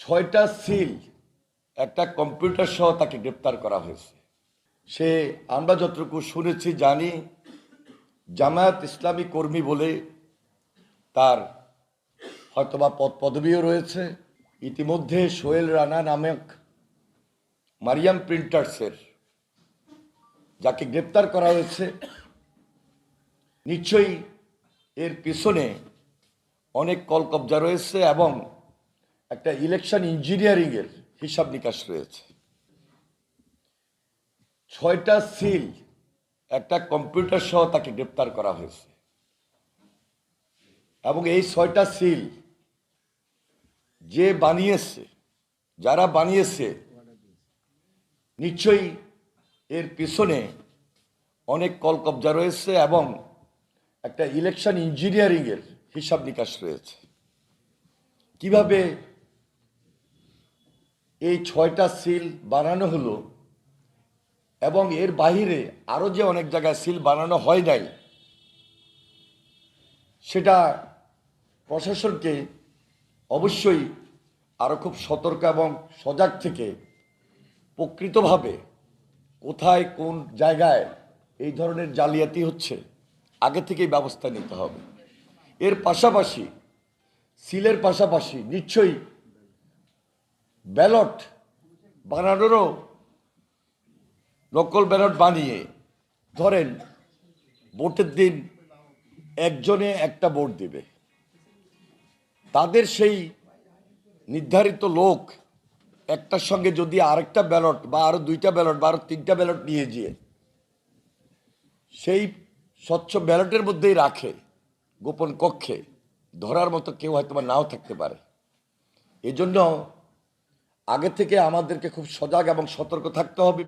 ছয়টা সিল একটা কম্পিউটার সহ তাকে গ্রেপ্তার করা হয়েছে। সে আমরা যতটুকু শুনেছি জানি জামায়াত ইসলামী কর্মী বলে তার হয়তোবা পদ পদবীও রয়েছে। ইতিমধ্যে সোহেল রানা নামক মারিয়াম প্রিন্টার্সের যাকে গ্রেপ্তার করা হয়েছে, নিশ্চয়ই এর পিছনে অনেক কলকবজা রয়েছে এবং একটা ইলেকশন ইঞ্জিনিয়ারিংয়ের হিসাব নিকাশ রয়েছে। ছয়টা সিল একটা কম্পিউটার সহ তাকে গ্রেপ্তার করা হয়েছে এবং এই ছয়টা সিল যে বানিয়েছে, যারা বানিয়েছে, নিশ্চয়ই এর পিছনে অনেক কলকবজা রয়েছে এবং একটা ইলেকশন ইঞ্জিনিয়ারিংয়ের হিসাব নিকাশ রয়েছে। কিভাবে এই ছয়টা সিল বানানো হলো এবং এর বাহিরে আরও যে অনেক জায়গায় সিল বানানো হয় নাই, সেটা প্রশাসনকে অবশ্যই আরও খুব সতর্ক এবং সজাগ থেকে প্রকৃতভাবে কোথায় কোন জায়গায় এই ধরনের জালিয়াতি হচ্ছে আগে থেকেই ব্যবস্থা নিতে হবে। এর পাশাপাশি সিলের পাশাপাশি নিশ্চয়ই ব্যালট বানানোরও নকল ব্যালট বানিয়ে, ধরেন ভোটের দিন একজনে একটা ভোট দিবে, তাদের সেই নির্ধারিত লোক একটার সঙ্গে যদি আরেকটা ব্যালট বা আরও দুইটা ব্যালট বা আরও তিনটা ব্যালট নিয়ে গিয়ে সেই স্বচ্ছ ব্যালটের মধ্যেই রাখে গোপন কক্ষে, ধরার মতো কেউ হয়তো বা নাও থাকতে পারে। এজন্য আগে থেকে আমাদেরকে খুব সজাগ এবং সতর্ক থাকতে হবে।